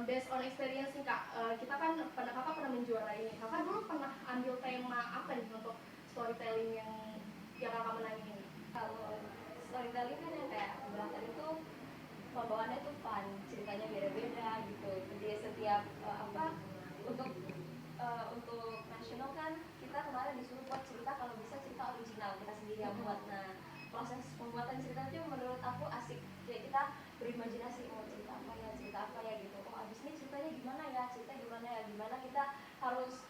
based on experience nih Kak, kita kan kakak pernah menjuarai ini. Kakak dulu pernah ambil tema apa nih untuk storytelling yang kakak menangin ini? Kalau storytelling kan yang kayak bilang tadi tuh pembawaannya tuh fun, ceritanya beda-beda gitu. Jadi setiap untuk nasional kan kita kemarin disuruh buat cerita, kalau bisa cerita original kita sendiri yang buat. Nah, proses pembuatan cerita itu menurut aku asik. Kayak kita berimajinasi, mau cerita apa ya gitu. Oh, abis ini ceritanya gimana ya, gimana kita harus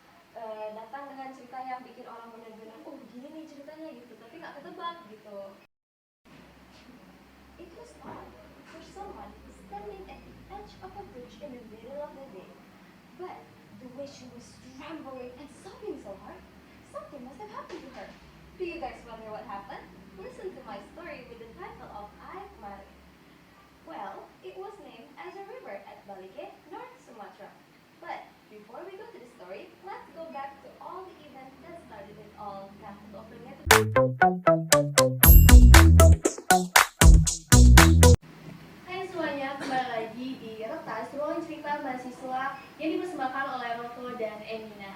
datang dengan cerita yang bikin orang benar-benar oh gini nih ceritanya gitu, tapi nggak ketebak gitu. It was odd for someone standing at the edge of a bridge in the middle of the day. But the way she was trembling and sobbing so hard, something must have happened to her. Do you guys wonder what happened? Listen to my story with the title of Air Mare. Well, it was named as a river at Balike, North Sumatra. But before we go to the story, let's go back to all the events that started it all. Nah, untuk openingnya Hai semuanya, kembali lagi di Retas, ruang cerita mahasiswa yang dipersembahkan oleh Roko dan Emina.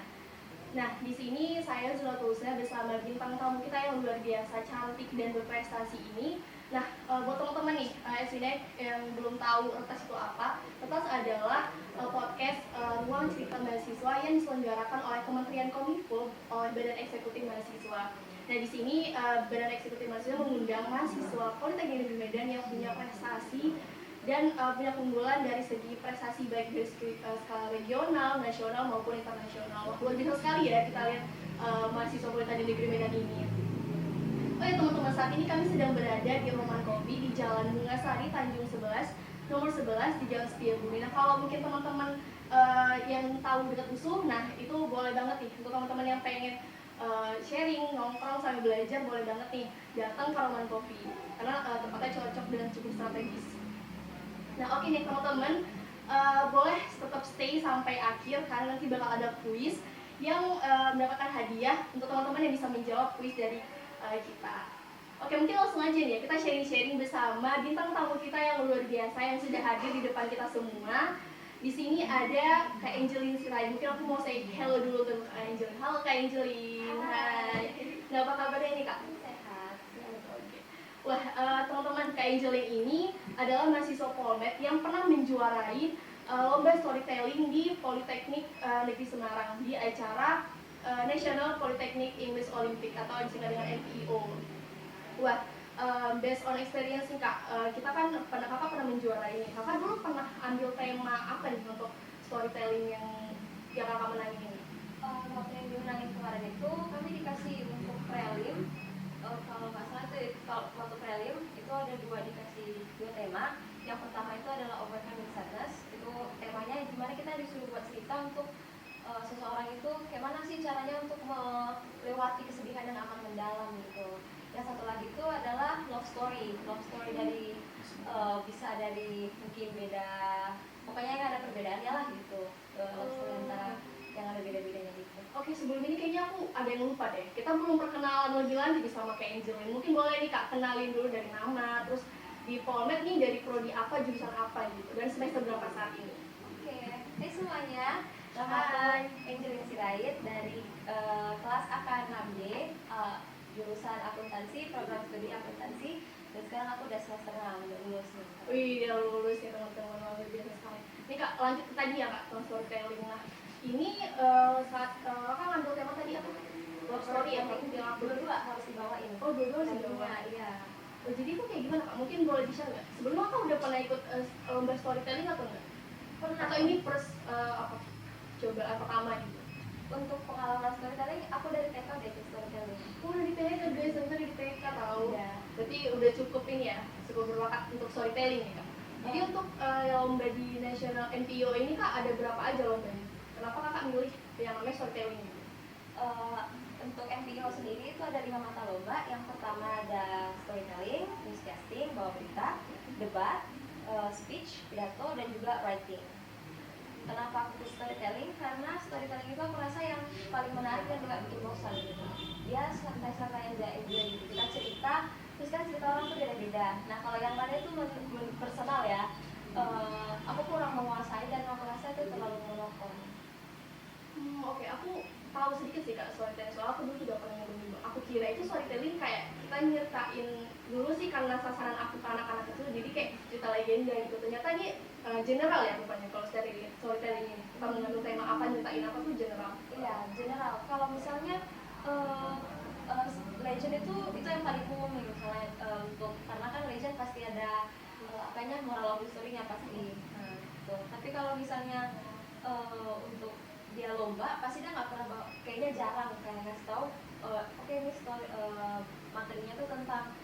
Nah, di sini saya Zulatusa bersama bintang tamu kita yang luar biasa cantik dan berprestasi ini. Nah, buat teman-teman nih, SWNEC yang belum tahu Retas itu apa, Retas adalah podcast ruang cerita mahasiswa yang diselenggarakan oleh Kementerian Kominfo oleh Badan Eksekutif Mahasiswa. Nah, di sini Badan Eksekutif Mahasiswa mengundang mahasiswa Politeknik Negeri Medan yang punya prestasi dan punya keunggulan dari segi prestasi baik dari skala regional, nasional maupun internasional. Luar biasa sekali ya kita lihat mahasiswa Politeknik Negeri Medan ini. Oh ya teman-teman, saat ini kami sedang berada di Roman Kopi di Jalan Bungasari Tanjung 11, nomor 11 di Jalan Setiabudi. Nah, kalau mungkin teman-teman yang tahu dekat USU, nah itu boleh banget nih untuk teman-teman yang pengen sharing, nongkrong sambil belajar, boleh banget nih datang ke Roman Kopi karena tempatnya cocok dan cukup strategis. Nah, oke nih teman-teman, boleh tetap stay sampai akhir karena nanti bakal ada kuis yang mendapatkan hadiah untuk teman-teman yang bisa menjawab kuis dari kita. Oke, mungkin langsung aja nih ya, kita sharing-sharing bersama bintang tamu kita yang luar biasa yang sudah hadir di depan kita semua. Di sini ada Kak Angelin Sirait. Mungkin aku mau say hello dulu ke Kak Angelin. Halo Kak Angelin. Hai. Nah, apa kabarnya nih Kak? sehat. Oke. Wah, teman-teman, Kak Angelin ini adalah mahasiswa Polmed yang pernah menjuarai lomba storytelling di Politeknik Negeri Semarang di acara National Polytechnic English Olympic atau disingkat dengan NPO. Wah, based on experience nih Kak, kita kan kakak pernah menjuarai ini. Kakak dulu pernah ambil tema apa nih untuk storytelling yang kakak menangin ini? Waktu yang dimenangin kemarin itu kami dikasih untuk prelim. Kalau nggak salah itu kalau waktu prelim itu ada dikasih dua tema. Yang pertama itu adalah overcoming sadness. Itu temanya gimana kita disuruh buat cerita untuk seseorang itu kayak mana sih caranya untuk melewati kesedihan yang akan mendalam gitu. Yang satu lagi itu adalah love story dari bisa dari mungkin beda, pokoknya yang ada perbedaannya lah gitu, love story antara yang ada beda-bedanya gitu. Oke, sebelum ini kayaknya aku ada yang lupa deh. Kita belum perkenalan lebih lanjut sama Kak Angelin. Mungkin boleh nih Kak kenalin dulu dari nama, terus di Polmed nih dari prodi apa, jurusan apa gitu, dan semester berapa saat ini? Oke, hai semuanya. Nama aku Angelin Sirait dari kelas AK 6D, jurusan akuntansi, program studi akuntansi, dan sekarang aku udah semester 6, udah lulus nih. Wih, udah lulus ya teman-teman, luar biasa sekali. Ini Kak, lanjut ke tadi ya Kak, tentang storytelling. Nah, ini saat Kakak ngambil tema tadi apa? Love story ya, Kak? Dua-dua harus dibawain. Oh, dua-dua harus dibawain. Iya. Oh, jadi itu kayak gimana Kak? Mungkin boleh di-share nggak? Sebelumnya Kakak udah pernah ikut lomba storytelling atau enggak? Pernah. Atau ini first cobaan pertama gitu? Untuk pengalaman storytelling, aku dari TK udah ikut storytelling. Oh, udah di TK, guys, sebenarnya di TK tahu. Iya. Berarti udah cukup ini ya, cukup berbakat untuk storytelling ya Kak? Jadi untuk lomba di National NPO ini Kak, ada berapa aja lombanya? Kenapa Kakak milih yang namanya storytelling gitu? Untuk NPO sendiri itu ada 5 mata lomba. Yang pertama ada storytelling, newscasting, bawa berita, debat, speech, pidato, dan juga writing. Kenapa aku storytelling? Karena storytelling itu aku rasa yang paling menarik dan gak bikin bosan gitu. Dia santai-santai aja, enjoy gitu. Kita cerita, terus kan cerita orang tuh beda-beda. Nah kalau yang lain itu personal ya, aku kurang menguasai dan karena sasaran aku ke anak-anak itu jadi kayak cerita legenda gitu. Ternyata ini general ya rupanya kalau storytelling ini. Kita mengandung tema apa, nyeritain apa tuh general. Iya, general. Kalau misalnya uh, legend itu yang paling umum nih misalnya untuk karena kan legend pasti ada apanya moral of the story-nya pasti. Gitu. Tapi kalau misalnya untuk dia lomba pasti dia nggak pernah kayaknya jarang kayak ngasih tahu oke, ini story materinya tuh tentang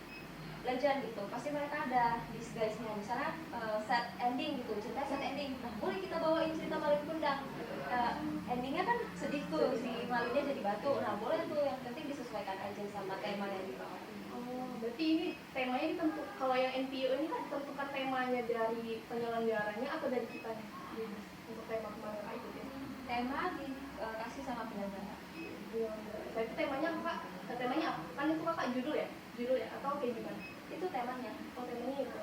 legend gitu. Pasti mereka ada disguise-nya misalnya set ending gitu, cerita set ending. Nah, boleh kita bawain cerita Malin Kundang. Endingnya kan sedih tuh, si malinnya jadi batu. Nah, boleh tuh, yang penting disesuaikan aja sama tema yang dibawa. Oh, berarti ini temanya ditentukan, kalau yang NPO ini kan ditentukan temanya dari penyelenggaranya atau dari kitanya? Untuk tema kemarin Kak itu ya? Tema dikasih sama penyelenggara. Berarti temanya apa? Temanya apa? Kan itu kakak judul ya? Judul ya? Atau kayak gimana? Itu temanya. Oh, temanya itu.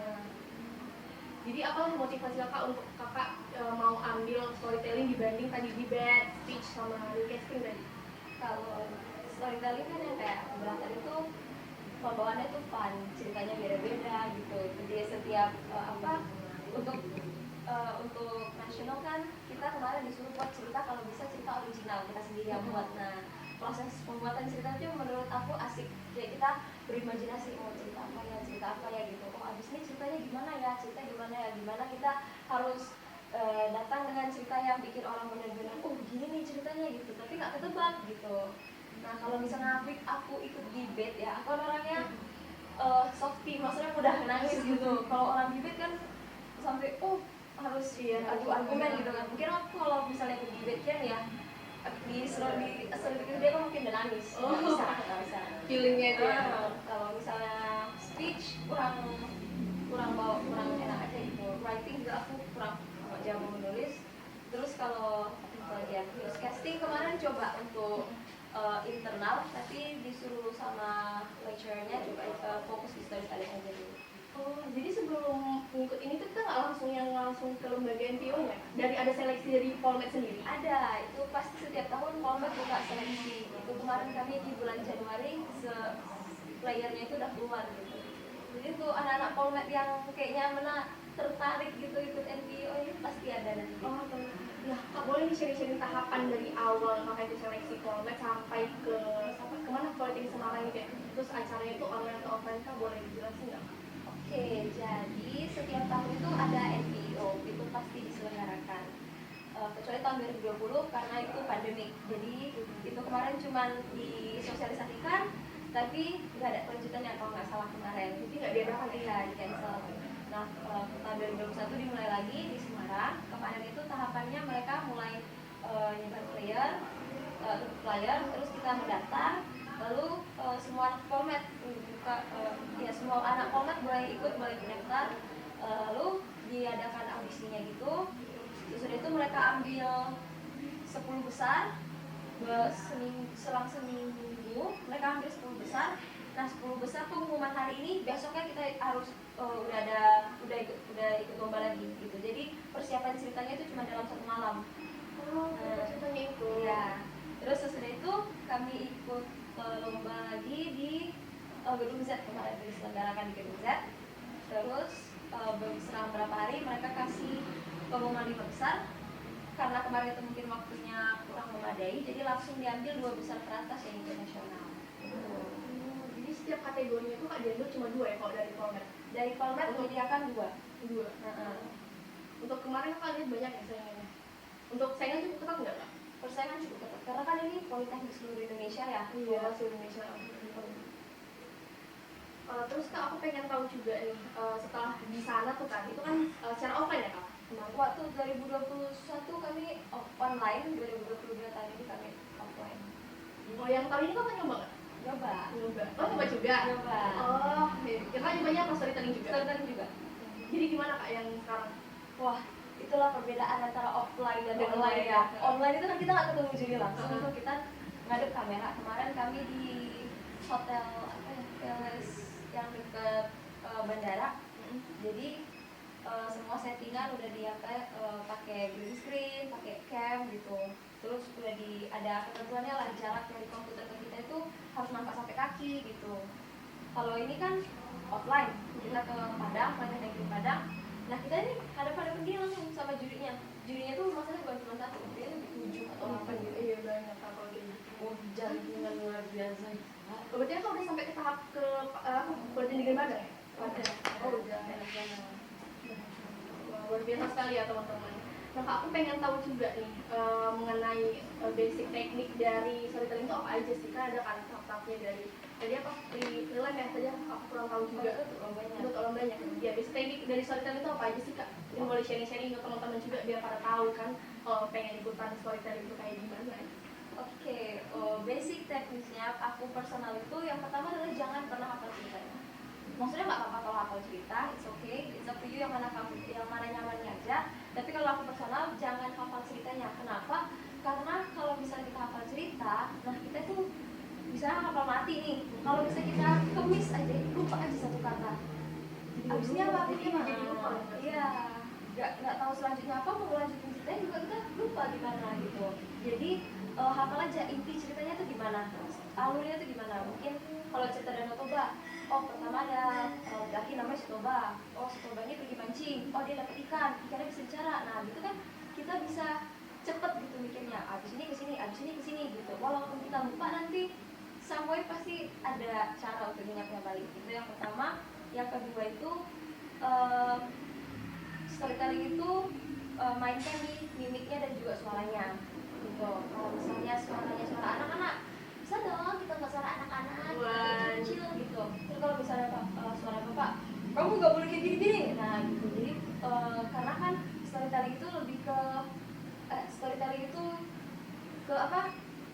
Jadi apa motivasi kakak untuk kakak mau ambil storytelling dibanding tadi debate, speech sama recasting tadi? Kalau storytelling kan yang kayak bilang tadi tuh pembawaannya tuh fun, ceritanya beda-beda gitu. Jadi setiap untuk nasional kan kita kemarin disuruh buat cerita, kalau bisa cerita original kita sendiri yang buat. Nah, proses pembuatan cerita itu menurut aku asik. Kayak kita berimajinasi, oh cerita apa ya gitu. Oh abis ini ceritanya gimana ya, gimana kita harus datang dengan cerita yang bikin orang benar-benar oh gini nih ceritanya gitu, tapi nggak ketebak gitu. Nah kalau misalnya aku ikut debate ya, aku orangnya softy, maksudnya mudah nangis gitu. Kalau orang debate kan sampai harus adu argumen gitu kan. Mungkin aku kalau misalnya ikut debate kan ya disuruh dia kan mungkin udah nangis. Nggak bisa. Feelingnya itu ya. Kalau misalnya speech kurang enak aja gitu. Writing juga aku kurang jago menulis. Terus kalau terus casting kemarin coba untuk internal, tapi disuruh sama lecturer-nya coba fokus di storytelling aja dulu. Oh, jadi sebelum ngikut ini tuh kita nggak langsung ke lembaga NPO ya? Dari ada seleksi dari Polmed sendiri? Ada, itu pasti setiap tahun Polmed buka seleksi. Itu kemarin kami di bulan Januari playernya itu udah keluar gitu. Jadi tuh anak-anak Polmed yang kayaknya tertarik gitu ikut NPO ini pasti ada nanti. Oh, nah Kak boleh nih sharing-sharing tahapan dari awal makanya itu seleksi Polmed sampai ke kemana Politik Semarang gitu ya? Terus acaranya itu online atau offline Kak boleh dijelasin nggak? Oke, jadi setiap tahun itu ada NPO, itu pasti diselenggarakan. Kecuali tahun 2020 karena itu pandemik. Jadi itu kemarin cuma disosialisasikan, tapi nggak ada kelanjutannya kalau nggak salah kemarin. Jadi nggak diadakan ya, di cancel. Nah, tahun 2021 dimulai lagi di Semarang. Kemarin itu tahapannya mereka mulai nyebar flyer, terus kita mendaftar. Lalu semua anak Polmed semua anak Polmed boleh mendaftar. Lalu diadakan audisinya gitu. Sesudah itu mereka ambil 10 besar selang seminggu mereka ambil 10 besar. Nah 10 besar pengumuman hari ini, besoknya kita harus udah ikut lomba lagi gitu. Jadi persiapan ceritanya itu cuma dalam 1 malam. Ceritanya itu. Ya. Terus sesudah itu kami ikut lomba lagi di Gedung Z, kemarin diselenggarakan di Gedung Z. Terus berselang berapa hari mereka kasih pengumuman 5 besar. Karena kemarin itu mungkin waktunya kurang memadai, jadi langsung diambil 2 besar teratas yang internasional. Jadi setiap kategorinya itu Kak diambil cuma 2 ya kalau dari Polmed? Dari Polmed menyediakan 2. Untuk kemarin Kak lihat banyak ya saingannya? Untuk saingan cukup ketat nggak Kak? Persaingan cukup ketat, karena kan ini politeknik seluruh Indonesia ya. Iya, seluruh Indonesia. Terus Kak aku pengen tahu juga nih, setelah di sana tuh kan, itu kan secara offline ya Kak? Waktu 2021 kami online, 2022 tahun ini kami offline. Oh yang tahun ini Kakak nyoba nggak? Nyoba. Oh nyoba juga? Nyoba. Oh, Kakak nyobanya apa storytelling juga? Storytelling juga. Jadi gimana Kak yang sekarang? Wah, itulah perbedaan antara offline dan online ya. Online itu kan kita nggak ketemu jadi langsung, kita ngadep kamera. Kemarin kami di hotel yang dekat bandara. Jadi semua settingan udah pakai green screen, pakai cam gitu. Terus udah ada ketentuannya lah, jarak dari komputer ke kita itu harus nampak sampai kaki gitu. Kalau ini kan offline, kita ke Padang, planning di Padang. Nah kita ini hadap-hadapan dia langsung sama jurinya. Jurinya tuh masalahnya bukan cuma satu, dia lebih 7 atau 8 gitu. Iya banyak kalau gitu. Oh, jantungan luar biasa. Berarti aku udah sampai ke tahap ke berarti di Padang ya? Ada. Oh udah. Wah, luar biasa sekali ya teman-teman. Nah, Kak, aku pengen tahu juga nih mengenai basic teknik dari storytelling itu apa aja sih? Kan ada kan tahap-tahapnya dari tadi apa freelance ya? Tadi aku kurang tahu juga. Betul banyak. Ya, basic teknik dari storytelling itu apa aja sih, Kak? Ini boleh sharing-sharing ke teman-teman juga biar pada tahu kan kalau pengen ikutan storytelling itu kayak gimana ya? Oke, basic teknisnya aku personal itu yang pertama adalah jangan pernah hafal ceritanya. Maksudnya nggak apa-apa kalau hafal cerita, it's okay, it's up to you yang mana nyamannya aja. Tapi kalau aku personal jangan hafal ceritanya. Kenapa? Karena kalau misalnya kita hafal cerita, nah kita tuh bisa hafal mati nih. Kalau bisa kita kemis aja, lupa aja satu kata. Abisnya apa? Jadi lupa. Iya, nggak tahu selanjutnya apa, mau lanjutin ceritanya juga kita lupa gimana gitu. Jadi hafal aja inti ceritanya tuh gimana, alurnya tuh gimana. Mungkin kalau cerita Danau Toba, oh pertama ada laki namanya Sitoba, oh Sitoba ini pergi mancing, oh dia dapat ikannya bisa bicara. Nah gitu kan kita bisa cepet gitu mikirnya, abis ini kesini gitu. Walaupun kita lupa nanti somewhere pasti ada cara untuk ingatnya balik. Itu yang pertama. Yang kedua itu storytelling itu mainkan nih mimiknya dan juga suaranya gitu. Kalau misalnya suaranya suara anak-anak, bisa dong kita nggak suara anak-anak kecil gitu. Terus kalau misalnya suara bapak, kamu nggak boleh kayak gini-gini. Nah gitu. Jadi karena kan storytelling itu lebih ke storytelling itu ke apa?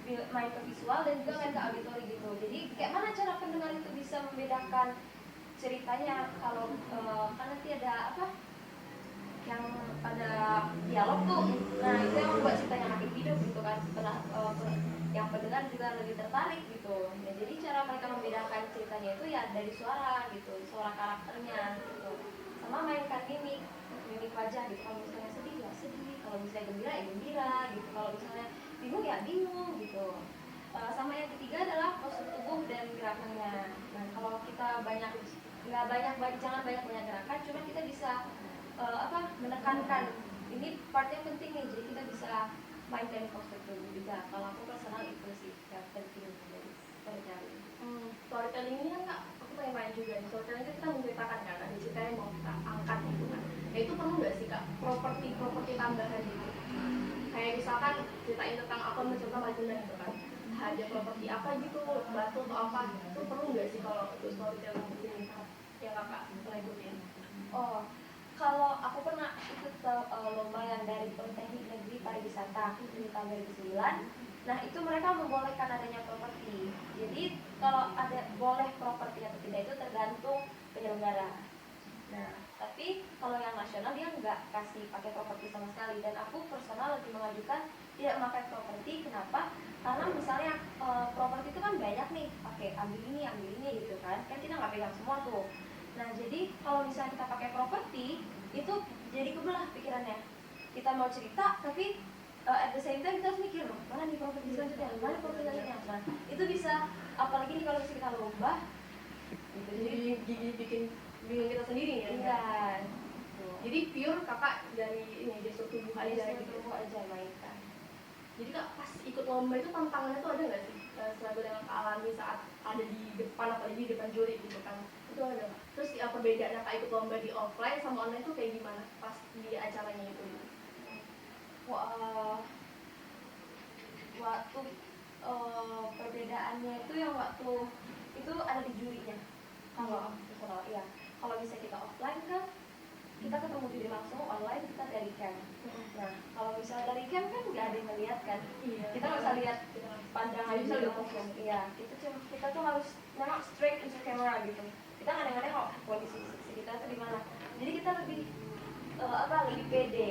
Main ke visual dan juga main ke auditori gitu. Jadi kayak mana cara pendengar itu bisa membedakan ceritanya kalau kan nanti ada apa? Yang ada dialog tuh, nah itu yang membuat ceritanya makin hidup gitu kan, yang pendengar juga lebih tertarik gitu. Ya, jadi cara mereka membedakan ceritanya itu ya dari suara gitu, suara karakternya gitu, sama mainkan mimik wajah gitu. Kalau misalnya sedih ya sedih, kalau misalnya gembira ya gembira gitu, kalau misalnya bingung ya bingung gitu. Sama yang ketiga adalah postur tubuh dan gerakannya. Nah kalau kita jangan banyak gerakan, cuma kita bisa menekankan ini part yang penting nih, jadi kita bisa maintain postur tubuh juga. Kalau aku personal itu sih yang penting dari storytelling. Storytelling ini kan Kak, aku pengen tanya juga nih, storytelling itu kita menceritakan kan, ada cerita yang mau kita angkat gitu kan. Nah itu perlu nggak sih Kak properti tambahan gitu? Kayak misalkan ceritain tentang apa mencontoh Ragunan gitu kan, ada properti apa gitu, batu atau apa, itu perlu nggak sih kalau untuk storytelling ini yang Kakak pernah ikutin? Oh, kalau aku pernah ikut lomba yang dari Politeknik Negeri Pariwisata di tahun 2009. Nah itu mereka membolehkan adanya properti. Jadi kalau ada boleh properti atau tidak itu tergantung penyelenggara. Nah tapi kalau yang nasional dia nggak kasih pakai properti sama sekali. Dan aku personal lebih mengajukan tidak memakai properti. Kenapa? Karena misalnya properti itu kan banyak nih, pakai ambil ini gitu kan kita nggak pegang semua tuh. Nah jadi kalau misalnya kita pakai properti itu jadi kebelah pikirannya. Kita mau cerita tapi at the same time kita harus mikir loh, mana nih properti selanjutnya, mana properti selanjutnya. Nah itu bisa, apalagi nih kalau bisa kita lomba gitu. Jadi bikin bingung kita sendiri ya? Iya. Jadi pure Kakak dari ini gestur tubuh aja gitu. Tubuh aja mainkan. Jadi Kak pas ikut lomba itu tantangannya tuh ada nggak sih selama yang Kak alami saat ada di depan apalagi di depan juri gitu kan? Itu ada nggak? Terus perbedaannya Kak ikut lomba di offline sama online tuh kayak gimana pas di acaranya itu? Waktu perbedaannya itu yang waktu itu ada di jurinya. Kalau ya kalau bisa kita offline kan kita ketemu juri langsung, online kita dari cam. Nah kalau misalnya dari cam kan nggak ada yang melihat kan, kita nggak bisa lihat pandangan bisa langsung. Iya, kita tuh harus memang straight into camera gitu. Kita nggak nengok kondisi kita tuh di mana. Jadi kita lebih lebih pede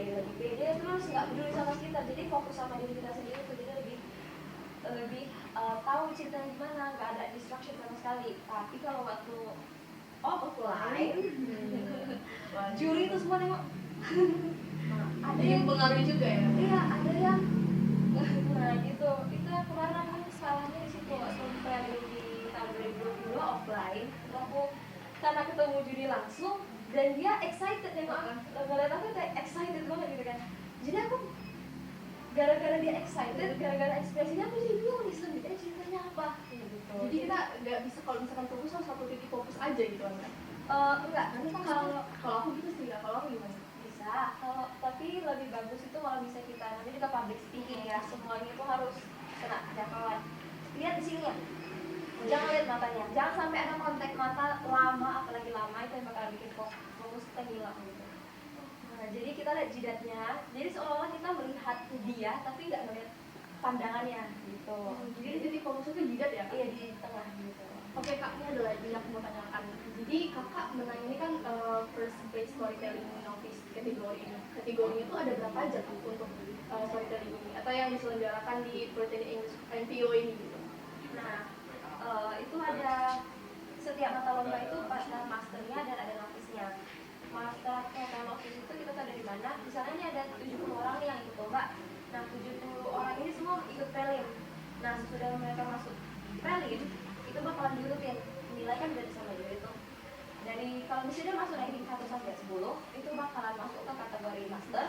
terus nggak peduli sama sekitar. Jadi fokus sama diri kita sendiri tuh, jadi lebih tahu ceritanya gimana, nggak ada distraction sama sekali. Tapi kalau waktu offline juri itu semua nengok. Ada yang pengaruh juga ya? Iya, ada yang nah gitu. Itu yang kemarin aku salahnya di situ. Waktu planning di tahun 2022 offline itu aku karena ketemu juri langsung dan dia excited ya Mak. Ngeliat aku kayak excited banget gitu kan. Jadi aku gara-gara dia excited, gara-gara ekspresinya aku jadi bingung nih sebenarnya ceritanya apa gitu. Jadi kita nggak bisa kalau misalkan fokus sama satu titik fokus aja gitu kan? Enggak, Karena kan kalau aku gitu sih, kalau aku gimana? bisa, kalau tapi lebih bagus itu malah bisa kita nanti juga public speaking ya, semuanya itu harus kena jangkauan. Lihat di sini ya, jangan lihat matanya, jangan sampai ada kontak mata lama, apalagi lama itu yang bakal bikin fokus kita hilang gitu. Nah, jadi kita lihat jidatnya, jadi seolah-olah kita melihat dia tapi nggak melihat pandangannya gitu. Jadi titik fokus itu jidat ya? Iya, di tengah gitu. Oke Kak, ini ada lagi yang aku mau tanyakan. Jadi Kakak menang ini kan first place storytelling novice kategori ini. Kategorinya itu ada berapa aja tuh untuk storytelling ini? Atau yang diselenggarakan di Britannic English NPO ini gitu? Nah, itu ada setiap mata lomba itu ada masternya dan ada novice-nya. Master atau novice itu kita tahu dari mana? Misalnya ini ada 70 orang yang ikut lomba. Nah, 70 orang ini semua ikut prelim. Nah, sesudah mereka masuk prelim, itu bakalan diurutin. Nilai kan dari sama juri itu. Dari kalau misalnya masuk ranking 1 sampai 10, itu bakalan masuk ke kategori master.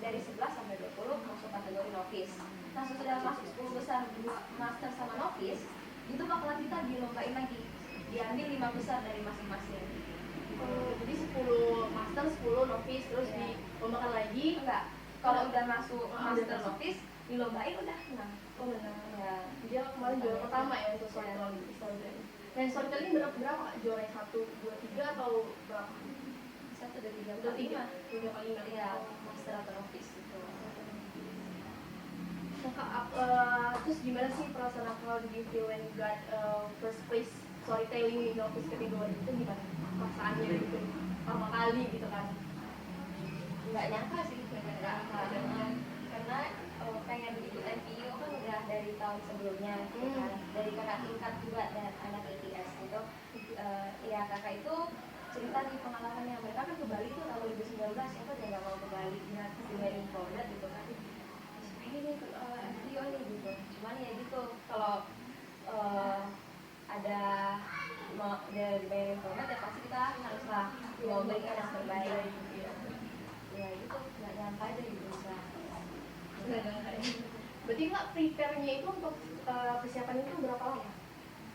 Dari 11 sampai 20 masuk kategori novice. Nah, sesudah masuk 10 besar master sama novice, itu bakalan kita dilombain lagi. Diambil 5 besar dari masing-masing. Jadi 10 master, 10 novice, terus dilombakan lagi? Enggak. Kalau udah masuk master novice, dilombain udah menang. Oh benar. Ya. Dia kemarin juara pertama ya untuk storytelling. Dan storytelling berapa Kak? Juara 1, 2, 3 atau berapa? 1, 2, 3, 2, 3, 4, 3 kali 5. Iya, master atau novice gitu. Nah, Kak, terus gimana sih perasaan aku how did you feel when you got first place storytelling di novice kategori itu gimana? Perasaannya gitu pertama kali gitu kan? Nggak nyangka sih, nggak nyangka. Karena pengen ikut NPU kan udah dari tahun sebelumnya gitu kan. Dari kakak tingkat juga dan anak ITS gitu. Ya kakak itu cerita nih pengalamannya, mereka kan ke Bali tuh tahun 2019, siapa aja nggak mau ke Bali, ya dibanding Format gitu kan. Pengen nih ke NPO nih gitu. Cuman ya gitu, kalau ada dari bayarin Format ya pasti kita haruslah mau berikan yang terbaik. Ya gitu, nggak nyangka aja gitu bisa. Berarti Kak prepare-nya itu untuk persiapan itu berapa lama?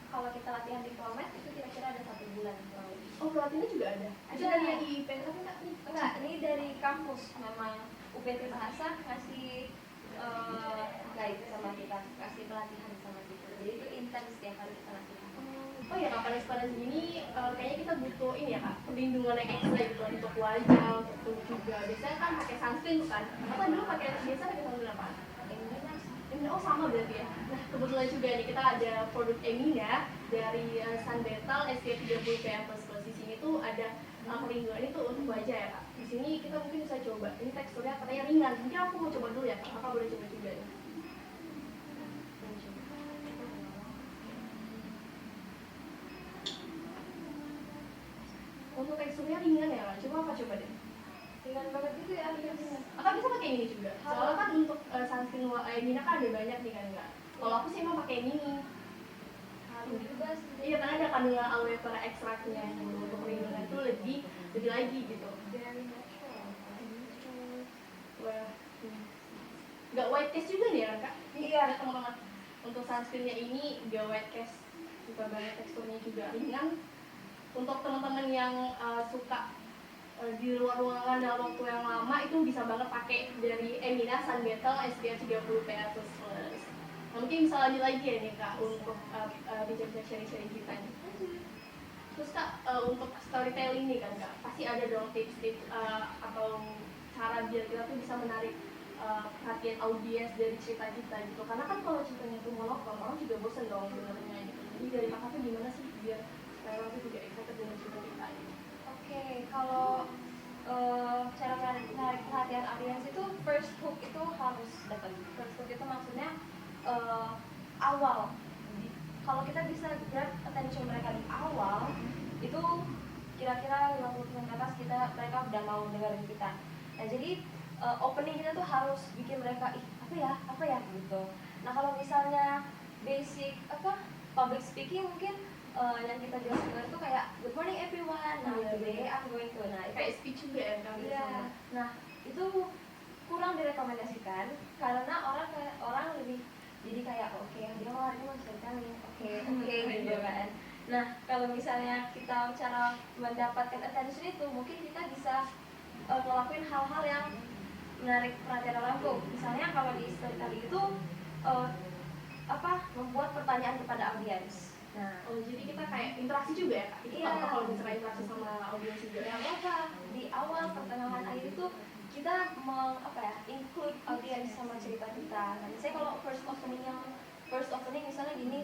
Kalau kita latihan di Format itu kira-kira ada 1 bulan kurang lebih. Oh pelatihannya juga ada? Itu Ada. dari yang di IPK Kak? Enggak, ini dari kampus memang UPT Bahasa kasih guide sama kita, kasih pelatihan sama kita. Jadi itu intens tiap hari kita latihan. Oh ya Kak, pada sekarang ini kayaknya kita butuh ini ya Kak, perlindungan yang ekstra gitu untuk wajah, untuk tubuh juga. Biasanya kan pakai sunscreen kan? Apa dulu biasa pakai sunscreen apa? Emina, oh sama berarti ya. Nah kebetulan juga nih kita ada produk Emina dari Sunbetal SPF 30 PA++. Di sini tuh ada perlindungan itu untuk wajah ya Kak. Di sini kita mungkin bisa coba. Ini teksturnya katanya ringan. Mungkin aku mau coba dulu ya Kak. Kakak boleh coba juga ya. Untuk teksturnya ringan ya Kak. Coba deh. Ringan banget gitu ya, ringan. Kakak bisa pakai ini juga. Soalnya kan untuk sunscreen Emina kan ada banyak nih kan Kak. Kalau aku sih emang pakai ini. Harum juga sih. Iya, karena ada kandungan aloe vera ekstraknya gitu. Untuk perlindungan itu lebih lagi gitu. Very natural. Wah, nggak white cast juga nih ya Kak? Iya. Teman-teman. Untuk sunscreennya ini nggak white cast, suka banget teksturnya juga ringan. Untuk teman-teman yang suka di luar ruangan dalam waktu yang lama itu bisa banget pakai dari Emina Sunbetal SPF 30 PA++. Nah, mungkin bisa lanjut lagi ya nih Kak untuk bicara sharing-sharing kita nih. Terus Kak untuk storytelling nih kan Kak, pasti ada dong tips-tips atau cara biar kita tuh bisa menarik perhatian audiens dari cerita kita gitu. Karena kan kalau ceritanya tuh monoton, orang juga bosan dong dengarnya gitu. Jadi dari Kakak tuh gimana sih biar supaya orang tuh juga excited dengan cerita kita gitu? Oke, kalau cara menarik perhatian audiens itu first hook itu harus datang. First hook itu maksudnya awal. Kalau kita bisa grab attention mereka di awal, itu kira-kira 50% ke atas mereka udah mau dengerin kita. Nah jadi opening kita tuh harus bikin mereka apa ya gitu. Nah kalau misalnya basic public speaking mungkin yang kita jelas dengar itu kayak good morning everyone. Nah, Iya, today bener. I'm going to. Nah, itu Kayak speech juga ya kan? iya. Nah, itu kurang direkomendasikan karena orang lebih jadi kayak oke, dia mau hari ini mau cerita nih, oke gitu kan. Nah, kalau misalnya kita cara mendapatkan attention itu mungkin kita bisa ngelakuin hal-hal yang menarik perhatian orang tuh. Misalnya kalau di storytelling itu uh, membuat pertanyaan kepada audiens. Nah, Oh, jadi kita kayak interaksi juga ya kak? Itu Iya. apa kalau misalnya interaksi sama audiens juga? ya apa di awal pertengahan akhir itu kita include audiens sama cerita kita. Nah, misalnya kalau first opening misalnya gini,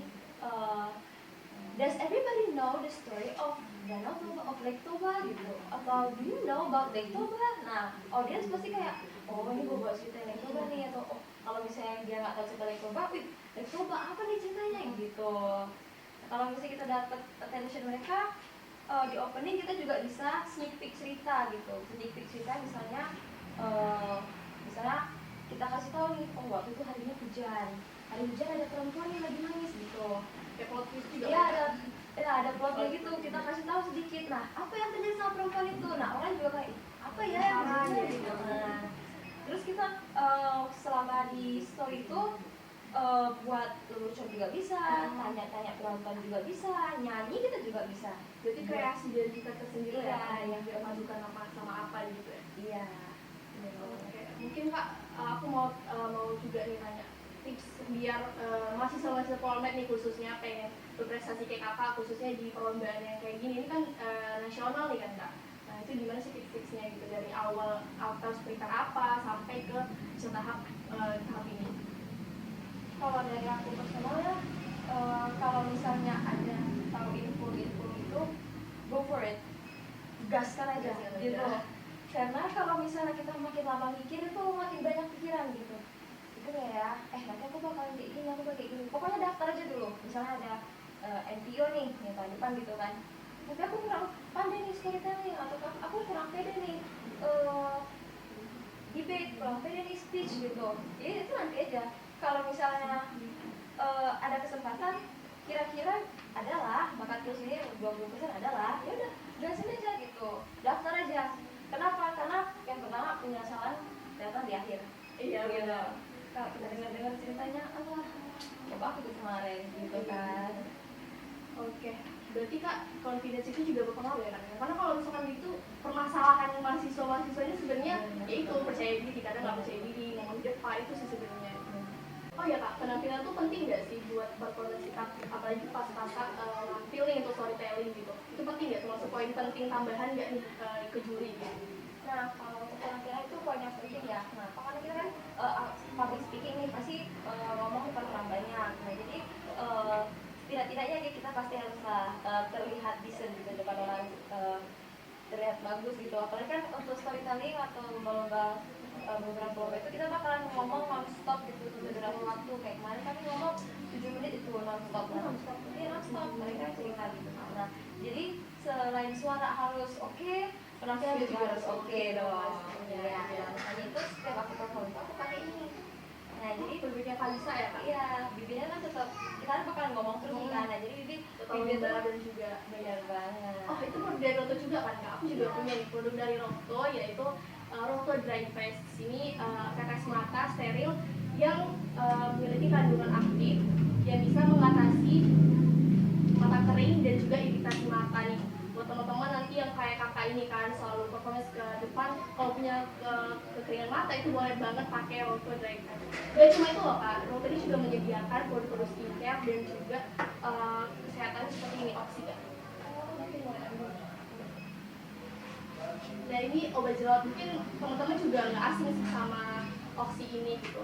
does everybody know the story of Danau Toba, of Lake Toba gitu? Atau do you know about Lake Toba? Nah, audiens pasti kayak, oh ini gue buat cerita Lake Toba nih, atau oh kalau misalnya dia nggak tahu cerita Lake Toba, wih Lake Toba apa nih ceritanya gitu. Kalau misalnya kita dapat attention mereka di opening, kita juga bisa sneak peek cerita gitu. Sneak peek cerita misalnya kita kasih tahu nih, oh waktu itu harinya hujan, hari hujan ada perempuan yang lagi nangis gitu. Kayak plot twist juga Iya kan? ada plotnya gitu, kita kasih tahu sedikit. Nah, apa yang terjadi sama perempuan itu? Nah, orang juga kayak apa ya yang terjadi gitu. Nah, terus kita selama di story itu buat lelucon juga bisa, tanya-tanya penonton juga bisa, nyanyi kita juga bisa. Jadi kreasi dari kita tersendiri Iya, ya, yang iya. memadukan sama apa gitu ya. Iya. Oke, mungkin kak, aku mau juga nih tanya tips biar mahasiswa-mahasiswa Polmed nih khususnya pengen berprestasi kayak kakak, khususnya di perlombaan yang kayak gini. Ini kan nasional nih kan kak. Nah itu gimana sih tips-tipsnya gitu dari awal harus prepare apa sampai ke tahap ini? Kalau dari aku personal ya, kalau misalnya ada tahu info itu, go for it, gaskan aja Gaskan gitu. aja. Karena kalau misalnya kita makin lama mikir itu makin banyak pikiran gitu. Itu ya, nanti aku bakalan kayak gini, aku bakal kayak gini. Pokoknya daftar aja dulu. Misalnya ada NPO nih, yang tahun depan gitu kan. Tapi aku kurang pandai nih storytelling, atau aku kurang pede nih debate, kurang pede nih speech gitu. Jadi itu nanti aja. Kalau misalnya ada kesempatan, kira-kira adalah bakatku sini 20% adalah, ya udah gasin aja gitu, daftar aja. Kenapa? Karena yang pertama penyesalan datang di akhir. Iya Gitu. Kalau kita dengar ceritanya, Allah, coba aku tuh kemarin gitu kan. Oke, berarti kak confidence itu juga berpengaruh ya kak? Karena kalau misalkan itu permasalahan mahasiswa-mahasiswanya sebenarnya ya itu percaya diri, kadang nggak percaya diri, ngomong di depan itu sih sebenarnya. Oh ya kak, penampilan tuh penting nggak sih buat berproduksi, apalagi pas kakak nampil nih untuk storytelling gitu? Itu penting nggak? Termasuk poin penting tambahan nggak nih ke juri gitu? Nah, kalau untuk penampilan itu poin yang penting ya. Nah, karena kita kan public speaking nih, pasti ngomong depan orang banyak. Nah, jadi tidak-tidaknya kita pasti harus terlihat decent gitu depan orang, terlihat bagus gitu. Apalagi kan untuk storytelling atau beberapa lomba itu kita bakalan ngomong non-stop gitu beberapa waktu. Kayak kemarin kami ngomong 7 menit itu non-stop. Non-stop mereka cerita gitu. Nah, jadi selain suara harus oke, penampilan juga harus oke dong. Ya, makanya itu setiap aku perform itu aku pakai ini. Nah, jadi Berbeda Kalisa ya kak? iya, bibirnya kan tetap kita kan bakalan ngomong terus nih kan. Nah, jadi bibir Bibir dan juga benar banget. oh itu produk dari Roto juga kan kak? Aku juga punya nih produk dari Roto, yaitu Roto Dry Face. Ini tetes mata steril yang memiliki kandungan aktif yang bisa mengatasi mata kering dan juga iritasi mata nih. Buat teman-teman nanti yang kayak kakak ini kan selalu performance ke depan, kalau punya kekeringan mata itu boleh banget pakai Roto Dry Face. Gak cuma itu loh kak, Roto ini juga menyediakan produk-produk skincare dan juga kesehatan seperti ini Oxida. Nah ini obat jerawat, mungkin teman-teman juga nggak asing sih sama Oxy ini gitu.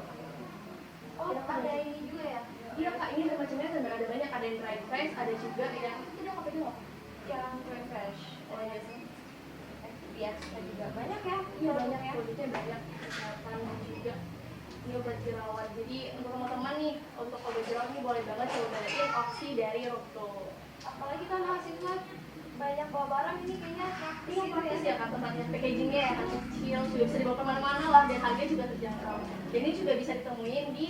Oh, ada ini juga ya? Iya kak, ini macam-macam, ada banyak, ada yang dry fresh, ada juga yang itu dia apa dulu? Yang fresh. Oh iya sih. Biasa juga banyak ya? Iya banyak ya, produknya banyak, kesehatan dan juga ini obat jerawat. Jadi untuk teman-teman nih, untuk obat jerawat ini boleh banget cobain Oxy dari Roto. Apalagi kan mahasiswa banyak bawa barang ini kayaknya Iya praktis ya kak, tempatnya packagingnya ya kan kecil, sudah bisa dibawa kemana-mana lah, dan harganya juga terjangkau. Dan ini juga bisa ditemuin di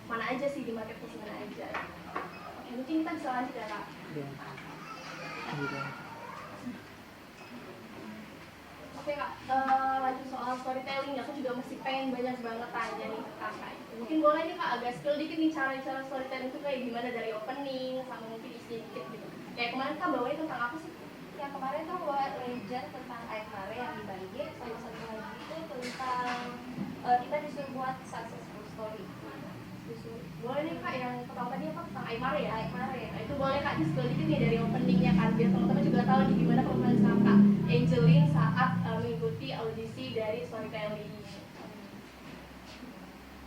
mana aja sih, di marketplace mana aja. Oke, mungkin kita bisa lanjut ya Kak. Iya. Gitu. Oke Kak, lanjut soal storytelling. Aku juga masih pengen banyak banget tanya nih ke Kakak. Mungkin boleh nih Kak agak spill dikit nih cara-cara storytelling itu kayak gimana dari opening sama mungkin isi dikit gitu. Kayak kemarin Kak bawain tentang apa sih? Yang kemarin tuh buat legend tentang Air Mare yang dibagi, sama satu lagi itu tentang kita disuruh buat successful story. Boleh nih Kak, yang pertama tadi apa tentang Aymar ya? Aymar ya. Nah, itu boleh Kak di-spill dikit nih dari openingnya kan, biar teman-teman juga tahu nih gimana performance Kakak Angelin saat mengikuti audisi dari storytelling.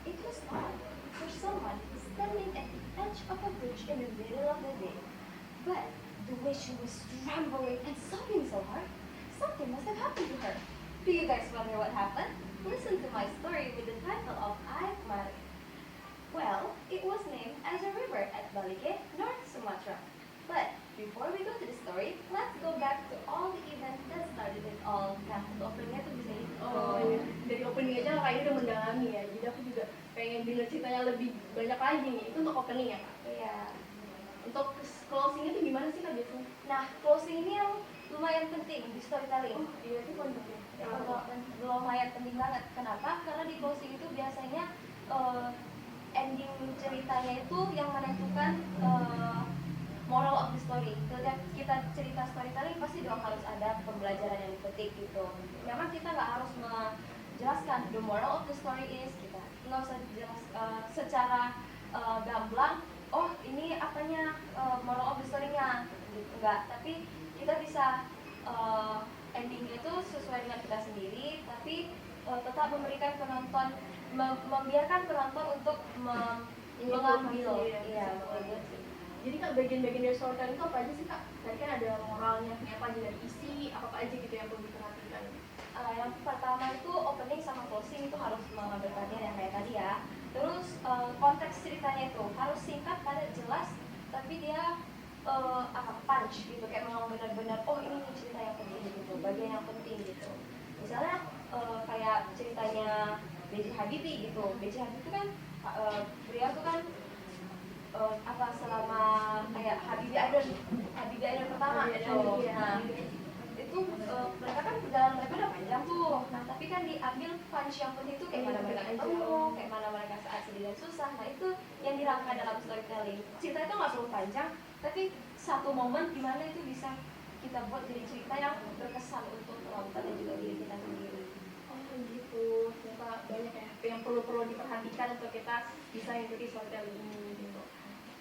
It was odd for someone standing at the edge of a bridge in the middle of the day. But the way she was trembling and sobbing so hard, something must have happened to her. Do you guys wonder what happened? Listen to my story with the title of Air Mare. Well, it was named as a river at Balike, North Sumatra. But before we go to the story, let's go back to all the events that started it all. Nah, untuk openingnya tuh bisa itu. Oh iya, dari opening aja kayaknya udah mendalami ya, jadi aku juga pengen denger ceritanya lebih banyak lagi nih. Itu untuk opening ya Kak? Iya. Untuk closing itu gimana sih Kak biasanya? Nah, closing ini yang lumayan penting di storytelling. Oh iya, itu poin penting. Lumayan penting banget. Kenapa? Karena di closing itu biasanya ending ceritanya itu yang menentukan moral of the story. Setiap kita cerita storytelling pasti dong harus ada pembelajaran yang dipetik gitu. Memang kita nggak harus menjelaskan the moral of the story is, kita nggak usah jelas secara gamblang. Oh ini apanya moral of the story-nya gitu. Enggak, tapi kita bisa endingnya itu sesuai dengan kita sendiri, tapi tetap memberikan penonton, membiarkan penonton untuk mengambil, iya, mengambil. Jadi Kak bagian-bagian dari storytelling itu apa aja sih Kak? Tadi kan ada moralnya, apa aja dari isi, apa aja gitu yang perlu diperhatikan. Yang pertama itu opening sama closing itu harus mengambil perhatian yang kayak tadi ya. Terus konteks ceritanya itu harus singkat, padat, jelas, tapi dia punch gitu, kayak memang benar-benar oh ini cerita yang penting gitu, bagian yang penting gitu. Misalnya kayak ceritanya B.J. Habibie gitu. B.J. Habibie kan beliau tuh kan selama kayak Habibie Idol pertama gitu. Nah itu mereka kan perjalanan mereka udah panjang tuh. Nah tapi kan diambil punch yang penting tuh kayak mana mereka ketemu, kayak mana mereka saat sedih dan susah. Nah itu yang dirangkai dalam storytelling. Cerita itu nggak perlu panjang, tapi satu momen di mana itu bisa kita buat jadi cerita yang berkesan untuk penonton dan juga diri kita sendiri. Oh gitu, ternyata banyak ya yang perlu diperhatikan untuk kita bisa mengikuti storytelling ini gitu.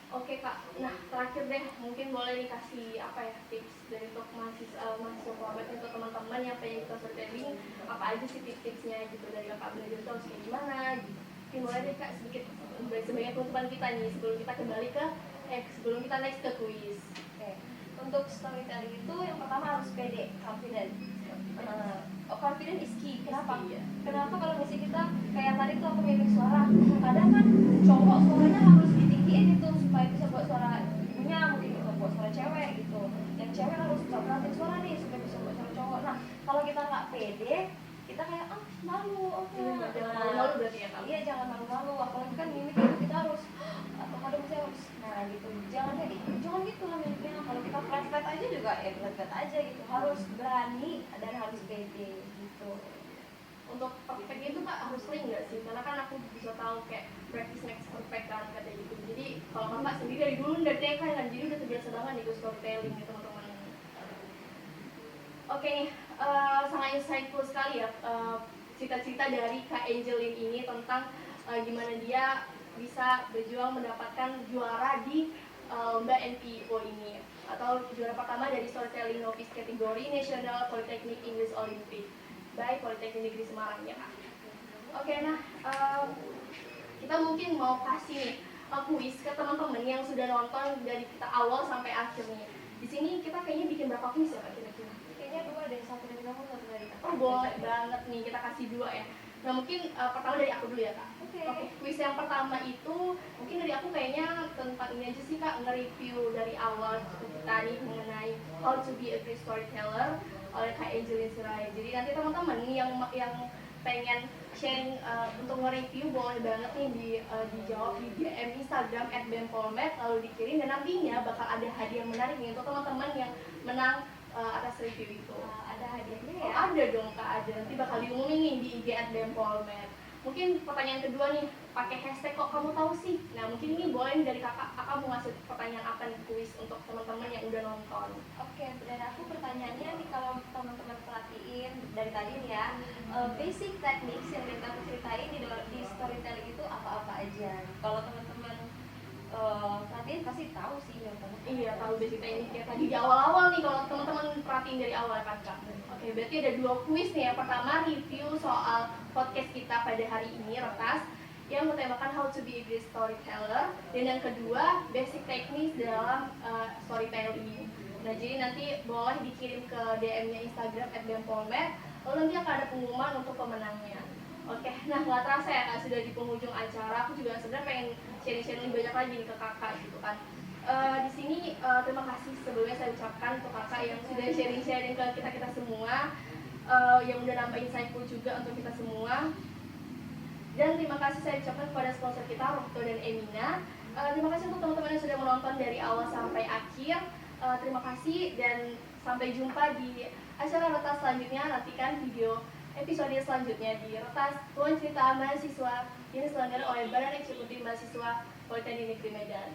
Oke Kak, nah terakhir deh mungkin boleh dikasih apa ya tips dari untuk mahasiswa pelabat untuk teman-teman yang pengen ikut storytelling, apa aja sih tips-tipsnya gitu dari Kakak belajar itu harus kayak gimana gitu. Mungkin boleh deh Kak sedikit sebagai penutupan kita nih sebelum kita kembali ke sebelum kita next ke quiz. Oke. Untuk storytelling itu yang pertama harus pede, confident. Confident is key. Kenapa? Kenapa kalau misalnya kita kayak tadi tuh aku mimik suara, kadang kan cowok suaranya harus ditinggiin itu supaya bisa buat suara ibunya, mungkin bisa buat suara cewek gitu. Yang cewek harus perhatiin suara nih supaya bisa buat suara cowok. Nah kalau kita nggak pede, kita kayak malu, Jangan malu-malu berarti ya Kak? Iya jangan malu-malu, apalagi kan mimik itu kita harus atau kadang saya harus gitu, jangan gitu lah mimiknya. Kalau kita flat aja juga ya flat aja gitu, harus berani dan harus pede gitu. Untuk perfect itu Kak harus sering nggak sih? Karena kan aku bisa tahu kayak practice makes perfect kan kata gitu. Jadi kalau Kakak sendiri dari dulu dari TK kan, jadi udah terbiasa banget ikut storytelling gitu teman-teman. Oke nih, sangat insightful sekali ya cerita-cerita dari Kak Angelin ini tentang gimana dia bisa berjuang mendapatkan juara di lomba NPO ini atau juara pertama dari storytelling novice kategori National Polytechnic English Olympic by Politeknik Negeri Semarang ya Kak. Oke, nah kita mungkin mau kasih nih kuis ke teman-teman yang sudah nonton dari kita awal sampai akhirnya. Di sini kita kayaknya bikin berapa kuis ya Kak kira-kira? Kayaknya 2 deh, 1 dari kamu, 1 dari aku. Oh boleh banget nih, kita kasih 2 ya. Nah mungkin pertama dari aku dulu ya Kak. Oke. Kuis yang pertama itu mungkin dari aku kayaknya tentang ini aja sih Kak, nge-review dari awal kita nih mengenai how to be a great storyteller oleh Kak Angelin Sirait. Jadi nanti teman-teman yang pengen sharing untuk nge-review, boleh banget nih dijawab di DM Instagram @bempolmed lalu dikirim, dan nantinya bakal ada hadiah menarik nih untuk teman-teman yang menang atas review itu. Ada hadiahnya Oh, ya? ada dong Kak, ada. Nanti bakal diumumin nih di IG @bempolmed. Mungkin pertanyaan kedua nih, pakai hashtag kok kamu tahu sih? Nah mungkin ini boleh nih dari kakak mau ngasih pertanyaan apa nih, kuis untuk teman-teman yang udah nonton. Oke, dan aku pertanyaannya nih, kalau teman-teman perhatiin dari tadi nih ya, basic techniques yang kita ceritain di storytelling itu apa-apa aja. Kalau teman-teman perhatiin pasti tahu sih yang teman. Iya, tahu basic teknik kayak tadi di awal-awal nih, kalau teman-teman perhatiin dari awal kan Kak. Oke, berarti ada 2 kuis nih. Yang pertama review soal podcast kita pada hari ini, Retas, yang bertemakan how to be a great storyteller, dan yang kedua basic teknis dalam storytelling. Nah, jadi nanti boleh dikirim ke DM-nya Instagram @bempolmed, lalu nanti akan ada pengumuman untuk pemenangnya. Oke, nah nggak terasa ya Kak, sudah di penghujung acara. Aku juga sebenarnya pengen sharing-sharing lebih banyak lagi nih ke kakak gitu kan. Di sini terima kasih sebelumnya saya ucapkan untuk kakak yang sudah sharing-sharing ke kita semua, yang udah nambah insightful juga untuk kita semua. Dan terima kasih saya ucapkan kepada sponsor kita, Rokto dan Emina. Terima kasih untuk teman-teman yang sudah menonton dari awal sampai akhir. Terima kasih dan sampai jumpa di acara Retas selanjutnya. Nantikan video episode selanjutnya di Retas Ruang Cerita Mahasiswa yang diselenggarakan oleh Badan Eksekutif Mahasiswa Politeknik Negeri Medan.